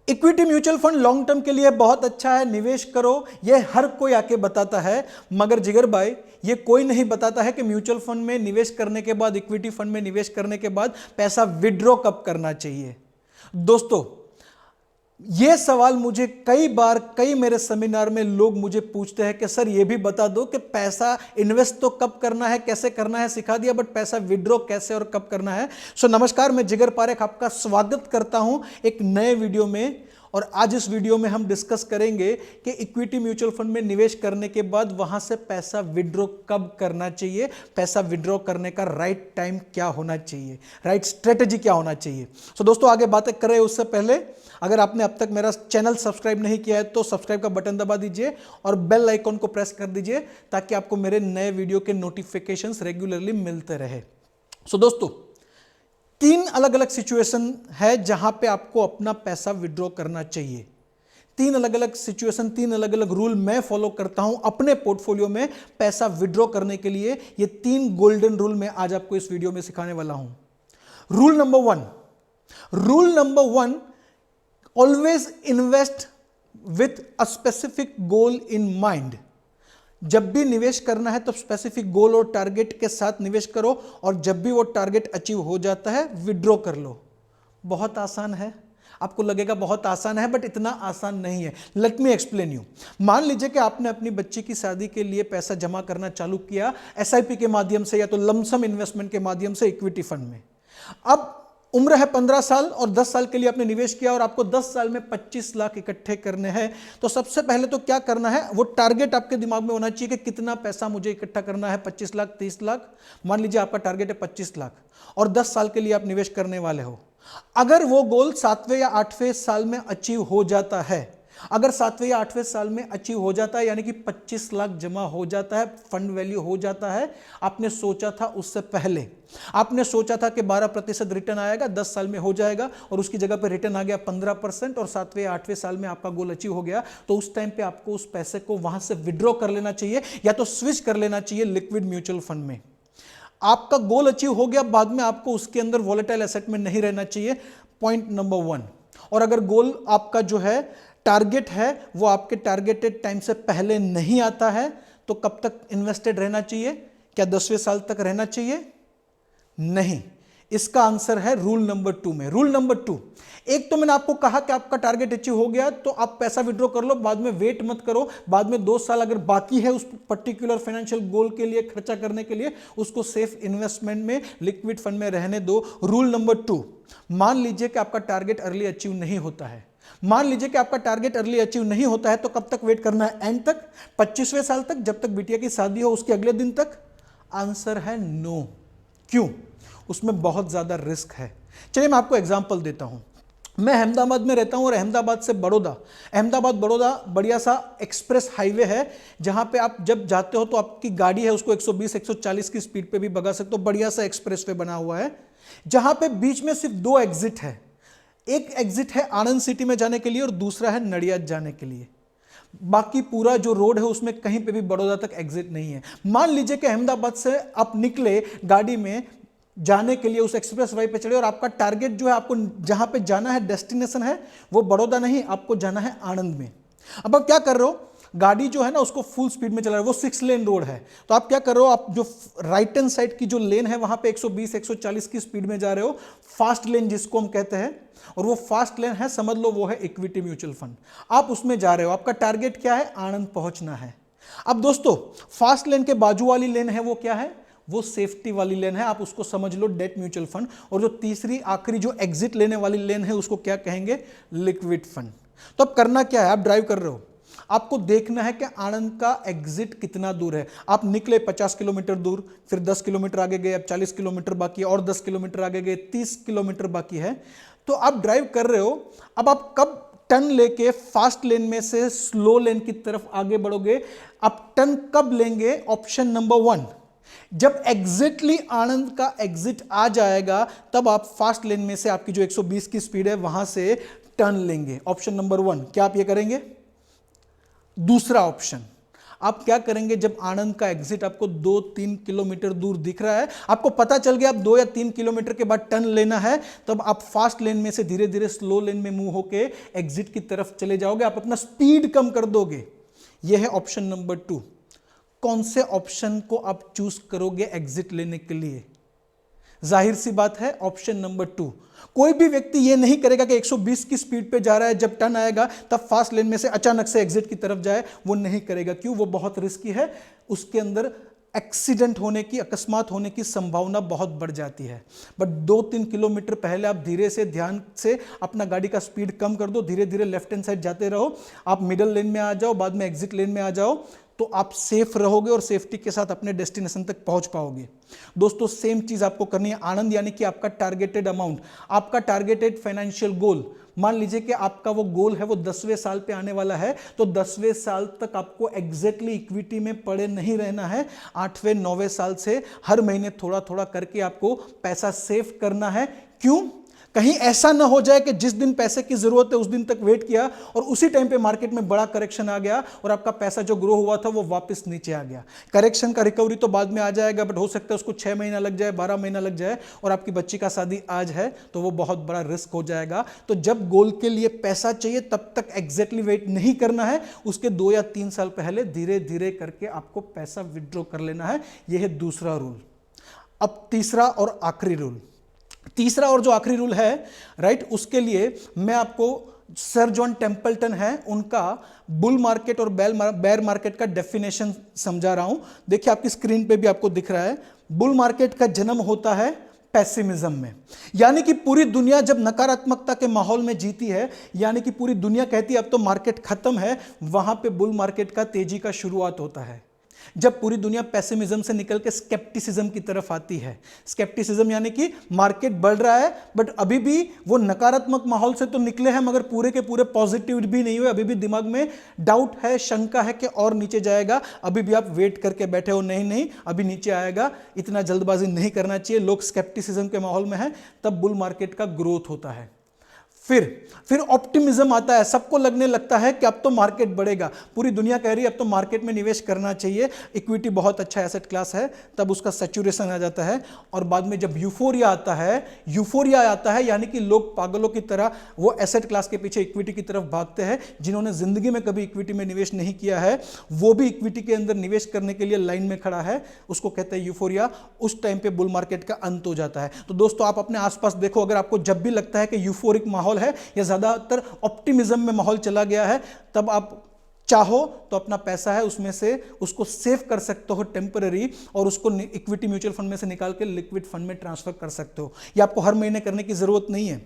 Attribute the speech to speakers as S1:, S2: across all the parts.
S1: Equity mutual fund long term के लिए बहुत अच्छा है, निवेश करो, यह हर कोई आके बताता है। मगर जिगर भाई, ये कोई नहीं बताता है कि म्यूचुअल फंड में निवेश करने के बाद, इक्विटी फंड में निवेश करने के बाद पैसा विड्रॉ कब करना चाहिए। दोस्तों, यह सवाल मुझे कई बार, कई मेरे सेमिनार में लोग मुझे पूछते हैं कि सर यह भी बता दो कि पैसा इन्वेस्ट तो कब करना है, कैसे करना है, सिखा दिया, बट पैसा विड्रॉ कैसे और कब करना है। सो नमस्कार, मैं जिगर पारेख आपका स्वागत करता हूं एक नए वीडियो में। और आज इस वीडियो में हम डिस्कस करेंगे कि इक्विटी म्यूचुअल फंड में निवेश करने के बाद वहां से पैसा विड्रॉ कब करना चाहिए, पैसा विड्रॉ करने का राइट टाइम क्या होना चाहिए, राइट स्ट्रेटेजी क्या होना चाहिए। सो दोस्तों, आगे बातें करें उससे पहले अगर आपने अब तक मेरा चैनल सब्सक्राइब नहीं किया है तो सब्सक्राइब का बटन दबा दीजिए और बेल आइकॉन को प्रेस कर दीजिए ताकि आपको मेरे नए वीडियो के नोटिफिकेशंस रेगुलरली मिलते रहे। सो दोस्तों, तीन अलग अलग सिचुएशन है जहां पे आपको अपना पैसा विड्रॉ करना चाहिए। तीन अलग अलग सिचुएशन, तीन अलग अलग रूल मैं फॉलो करता हूं अपने पोर्टफोलियो में पैसा विड्रॉ करने के लिए। ये तीन गोल्डन रूल मैं आज आपको इस वीडियो में सिखाने वाला हूं। Rule number one, always invest with a specific goal in mind. जब भी निवेश करना है तो स्पेसिफिक गोल और टारगेट के साथ निवेश करो, और जब भी वो टारगेट अचीव हो जाता है विड्रॉ कर लो। बहुत आसान है, आपको लगेगा बहुत आसान है, बट इतना आसान नहीं है। Let me explain you. मान लीजिए कि आपने अपनी बच्ची की शादी के लिए पैसा जमा करना चालू किया एसआईपी के माध्यम से या तो लमसम इन्वेस्टमेंट के माध्यम से इक्विटी फंड में। अब उम्र है 15 साल और 10 साल के लिए आपने निवेश किया और आपको 10 साल में 25 लाख इकट्ठे करने हैं। तो सबसे पहले तो क्या करना है, वो टारगेट आपके दिमाग में होना चाहिए कि कितना पैसा मुझे इकट्ठा करना है। 25 लाख, 30 लाख, मान लीजिए आपका टारगेट है 25 लाख और 10 साल के लिए आप निवेश करने वाले हो। अगर वो गोल 7वें या 8वें साल में अचीव हो जाता है, अगर 7वें या 8वें साल में अचीव हो जाता है, यानी कि 25 लाख जमा हो जाता है, फंड वैल्यू हो जाता है, आपने सोचा था उससे पहले, आपने सोचा था कि 12% रिटर्न आएगा, 10 साल में हो जाएगा, और उसकी जगह पे रिटर्न आ गया 15% और 7वें या 8वें साल में आपका गोल अचीव हो गया, तो उस टाइम पे आपको उस पैसे को वहां से विड्रॉ कर लेना चाहिए या तो स्विच कर लेना चाहिए लिक्विड म्यूचुअल फंड में। आपका गोल अचीव हो गया, बाद में आपको उसके अंदर वॉलेटाइल एसेट में नहीं रहना चाहिए। Point number 1। और अगर गोल आपका जो है टारगेट है वो आपके टारगेटेड टाइम से पहले नहीं आता है तो कब तक इन्वेस्टेड रहना चाहिए? क्या 10वें साल तक रहना चाहिए? नहीं। इसका आंसर है रूल नंबर 2 में। रूल नंबर 2, एक तो मैंने आपको कहा कि आपका टारगेट अचीव हो गया तो आप पैसा विड्रॉ कर लो, बाद में वेट मत करो, बाद में 2 साल अगर बाकी है उस पर्टिकुलर फाइनेंशियल गोल के लिए खर्चा करने के लिए, उसको सेफ इन्वेस्टमेंट में, लिक्विड फंड में रहने दो। रूल नंबर 2, मान लीजिए कि आपका टारगेट अर्ली अचीव नहीं होता है, मान लीजिए कि आपका टारगेट अर्ली अचीव नहीं होता है तो कब तक वेट करना है? एंड तक, 25वें साल तक, जब तक बिटिया की शादी हो उसके अगले दिन तक? आंसर है नो। क्यों? उसमें बहुत ज्यादा रिस्क है। चलिए मैं आपको एग्जांपल देता हूं। मैं अहमदाबाद में रहता हूं और अहमदाबाद से बड़ौदा, अहमदाबाद बड़ौदा बढ़िया सा एक्सप्रेस हाईवे है जहां पे आप जब जाते हो तो आपकी गाड़ी है उसको 120-140 की स्पीड पे भी भगा सकते हो। बढ़िया सा एक्सप्रेस वे बना हुआ है जहां पे बीच में सिर्फ 2 एग्जिट है। एक एग्जिट है आनंद सिटी में जाने के लिए और दूसरा है नडियाद जाने के लिए। बाकी पूरा जो रोड है उसमें कहीं पे भी बड़ौदा तक एग्जिट नहीं है। मान लीजिए कि अहमदाबाद से आप निकले गाड़ी में जाने के लिए, उस एक्सप्रेस वे पे चढ़े और आपका टारगेट जो है, आपको जहां पे जाना है, डेस्टिनेशन है वो बड़ौदा नहीं, आपको जाना है आनंद में। अब आप क्या कर रहे हो, गाड़ी जो है ना उसको फुल स्पीड में चला रहे हो, वो 6 लेन रोड है, तो आप क्या कर रहे हो, आप जो राइट हैंड साइड की जो लेन है वहां पे 120-140 की स्पीड में जा रहे हो, फास्ट लेन जिसको हम कहते हैं, और वो फास्ट लेन है, समझ लो वो है इक्विटी म्यूचुअल फंड। आप उसमें जा रहे हो, आपका टारगेट क्या है? आनंद पहुंचना है। अब दोस्तों, फास्ट लेन के बाजू वाली लेन है वो क्या है? वो सेफ्टी वाली लेन है, आप उसको समझ लो डेट म्यूचुअल फंड। और जो तीसरी आखिरी जो एग्जिट लेने वाली लेन है उसको क्या कहेंगे? Liquid fund. तो अब करना क्या है, आप ड्राइव कर रहे हो, आपको देखना है कि आनंद का एग्जिट कितना दूर है। आप निकले 50 किलोमीटर दूर, फिर 10 किलोमीटर आगे गए, अब 40 किलोमीटर बाकी है, और 10 किलोमीटर आगे गए, 30 किलोमीटर बाकी है। तो आप ड्राइव कर रहे हो, अब आप कब टर्न लेके फास्ट लेन में से स्लो लेन की तरफ आगे बढ़ोगे? आप टर्न कब लेंगे? ऑप्शन नंबर 1, जब एग्जैक्टली आनंद का एग्जिट आ जाएगा तब आप फास्ट लेन में से आपकी जो 120 की स्पीड है वहां से टर्न लेंगे। ऑप्शन नंबर 1, क्या आप ये करेंगे? दूसरा ऑप्शन, आप क्या करेंगे जब आनंद का एग्जिट आपको 2-3 किलोमीटर दूर दिख रहा है, आपको पता चल गया आप 2 या 3 किलोमीटर के बाद टर्न लेना है, तब आप फास्ट लेन में से धीरे धीरे स्लो लेन में मूव होके एग्जिट की तरफ चले जाओगे, आप अपना स्पीड कम कर दोगे। यह है ऑप्शन नंबर 2। कौन से ऑप्शन को आप चूज करोगे एग्जिट लेने के लिए? जाहिर सी बात है ऑप्शन नंबर 2। कोई भी व्यक्ति यह नहीं करेगा कि 120 की स्पीड पे जा रहा है, जब टर्न आएगा तब फास्ट लेन में से अचानक से एग्जिट की तरफ जाए, वो नहीं करेगा। क्यों? वो बहुत रिस्की है, उसके अंदर एक्सीडेंट होने की, अकस्मात होने की संभावना बहुत बढ़ जाती है। बट 2-3 किलोमीटर पहले आप धीरे से, ध्यान से अपना गाड़ी का स्पीड कम कर दो, धीरे धीरे लेफ्ट हैंड साइड जाते रहो, आप मिडल लेन में आ जाओ, बाद में एग्जिट लेन में आ जाओ, तो आप सेफ रहोगे और सेफ्टी के साथ अपने डेस्टिनेशन तक पहुंच पाओगे। दोस्तों सेम चीज आपको करनी है। आनंद यानी कि आपका टारगेटेड अमाउंट, आपका टारगेटेड फाइनेंशियल गोल। मान लीजिए कि आपका वो गोल है वो 10वें साल पे आने वाला है, तो 10वें साल तक आपको एग्जैक्टली इक्विटी में पड़े नहीं रहना है। 8वें 9वें साल से हर महीने थोड़ा थोड़ा करके आपको पैसा सेव करना है। क्यों? कहीं ऐसा ना हो जाए कि जिस दिन पैसे की जरूरत है उस दिन तक वेट किया और उसी टाइम पे मार्केट में बड़ा करेक्शन आ गया और आपका पैसा जो ग्रो हुआ था वो वापस नीचे आ गया। करेक्शन का रिकवरी तो बाद में आ जाएगा, बट हो सकता है उसको 6 महीना लग जाए, 12 महीना लग जाए, और आपकी बच्ची का शादी आज है तो वो बहुत बड़ा रिस्क हो जाएगा। तो जब गोल के लिए पैसा चाहिए तब तक एग्जैक्टली वेट नहीं करना है, उसके 2 या 3 साल पहले धीरे धीरे करके आपको पैसा विड्रॉ कर लेना है। यह है दूसरा रूल। अब तीसरा और आखिरी रूल, तीसरा और जो आखिरी रूल है, राइट, उसके लिए मैं आपको सर जॉन टेम्पल्टन है उनका बुल मार्केट और बेयर मार्केट का डेफिनेशन समझा रहा हूं। देखिए आपकी स्क्रीन पे भी आपको दिख रहा है। बुल मार्केट का जन्म होता है पेसिमिज्म में, यानी कि पूरी दुनिया जब नकारात्मकता के माहौल में जीती है, यानी कि पूरी दुनिया कहती है अब तो मार्केट खत्म है, वहां पे बुल मार्केट का तेजी का शुरुआत होता है। जब पूरी दुनिया पेसिमिज्म से निकल के स्केप्टिसिज्म की तरफ आती है। स्केप्टिसिज्म यानी कि मार्केट बढ़ रहा है बट अभी भी वो नकारात्मक माहौल से तो निकले हैं मगर पूरे के पूरे पॉजिटिव भी नहीं हुए, अभी भी दिमाग में डाउट है, शंका है कि और नीचे जाएगा। अभी भी आप वेट करके बैठे हो, नहीं नहीं अभी नीचे आएगा, इतना जल्दबाजी नहीं करना चाहिए, लोग स्केप्टिसिज्म के माहौल में हैं, तब बुल मार्केट का ग्रोथ होता है। फिर ऑप्टिमिज्म आता है, सबको लगने लगता है कि अब तो मार्केट बढ़ेगा, पूरी दुनिया कह रही है अब तो मार्केट में निवेश करना चाहिए, इक्विटी बहुत अच्छा एसेट क्लास है, तब उसका सैचुरेशन आ जाता है। और बाद में जब यूफोरिया आता है यानी कि लोग पागलों की तरह वो एसेट क्लास के पीछे इक्विटी की तरफ भागते हैं। जिन्होंने जिंदगी में कभी इक्विटी में निवेश नहीं किया है वो भी इक्विटी के अंदर निवेश करने के लिए लाइन में खड़ा है, उसको कहते हैं यूफोरिया। उस टाइम पे बुल मार्केट का अंत हो जाता है। तो दोस्तों आप अपने आसपास देखो, अगर आपको जब भी लगता है कि यूफोरिक माहौल है या ज्यादातर ऑप्टिमिज्म में माहौल चला गया है, तब आप चाहो तो अपना पैसा है उसमें से उसको सेव कर सकते हो टेम्पररी, और उसको इक्विटी म्यूचुअल फंड में से निकाल के लिक्विड फंड में ट्रांसफर कर सकते हो। ये आपको हर महीने करने की जरूरत नहीं है।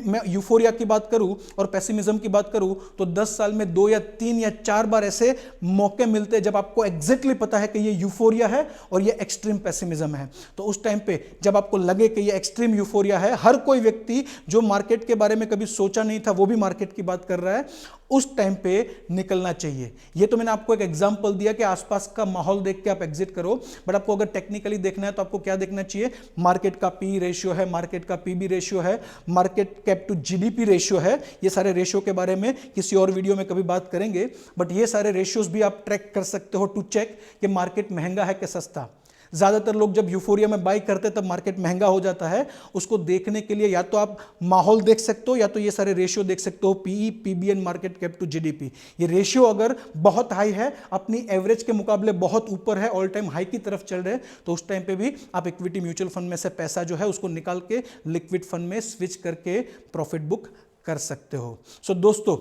S1: मैं यूफोरिया की बात करूं और पेसिमिज्म की बात करूं तो 10 साल में 2 या 3 या 4 बार ऐसे मौके मिलते हैं जब आपको एग्जैक्टली पता है कि ये यूफोरिया है और ये एक्सट्रीम पेसिमिज्म है। तो उस टाइम पे जब आपको लगे कि ये एक्सट्रीम यूफोरिया है, हर कोई व्यक्ति जो मार्केट के बारे में कभी सोचा नहीं था वो भी मार्केट की बात कर रहा है, उस टाइम पे निकलना चाहिए। ये तो मैंने आपको एक एग्जांपल दिया कि आसपास का माहौल देख के आप एग्जिट करो, बट आपको अगर टेक्निकली देखना है तो आपको क्या देखना चाहिए? मार्केट का पी रेशियो है, मार्केट का पीबी रेशियो है, market cap to GDP ratio है। ये सारे रेशियो के बारे में किसी और वीडियो में कभी बात करेंगे, बट ये सारे रेशियोज भी आप ट्रैक कर सकते हो टू चेक कि मार्केट महंगा है कि सस्ता। ज्यादातर लोग जब यूफोरिया में बाई करते हैं तब मार्केट महंगा हो जाता है। उसको देखने के लिए या तो आप माहौल देख सकते हो या तो ये सारे रेशियो देख सकते हो, PE, PB and, market cap to GDP. ये रेशियो अगर बहुत हाई है, अपनी एवरेज के मुकाबले बहुत ऊपर है, ऑल टाइम हाई की तरफ चल रहे हैं, तो उस टाइम पे भी आप इक्विटी म्यूचुअल फंड में से पैसा जो है उसको निकाल के लिक्विड फंड में स्विच करके प्रॉफिट बुक कर सकते हो। सो दोस्तों,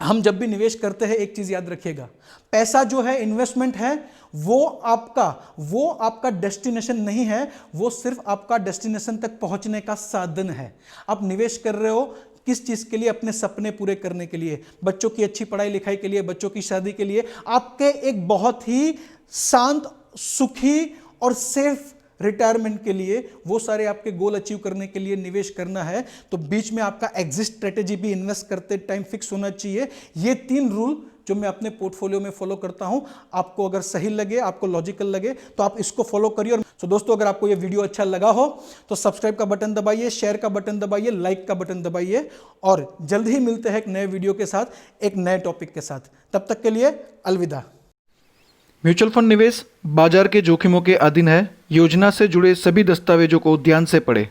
S1: हम जब भी निवेश करते हैं एक चीज याद रखिएगा, पैसा जो है इन्वेस्टमेंट है, वो आपका डेस्टिनेशन नहीं है, वो सिर्फ आपका डेस्टिनेशन तक पहुंचने का साधन है। आप निवेश कर रहे हो किस चीज के लिए? अपने सपने पूरे करने के लिए, बच्चों की अच्छी पढ़ाई लिखाई के लिए, बच्चों की शादी के लिए, आपके एक बहुत ही शांत, सुखी और सेफ रिटायरमेंट के लिए, वो सारे आपके गोल अचीव करने के लिए निवेश करना है। तो बीच में आपका एग्जिट स्ट्रेटेजी भी इन्वेस्ट करते टाइम फिक्स होना चाहिए। ये 3 रूल जो मैं अपने पोर्टफोलियो में फॉलो करता हूं, आपको अगर सही लगे, आपको लॉजिकल लगे तो आप इसको फॉलो करिए। तो दोस्तों, अगर आपको ये वीडियो अच्छा लगा हो तो सब्सक्राइब का बटन दबाइए, शेयर का बटन दबाइए, लाइक का बटन दबाइए, और जल्द ही मिलते हैं एक नए वीडियो के साथ, एक नए टॉपिक के साथ। तब तक के लिए अलविदा।
S2: म्यूचुअल फंड निवेश बाजार के जोखिमों के अधीन है। योजना से जुड़े सभी दस्तावेजों को ध्यान से पढ़ें।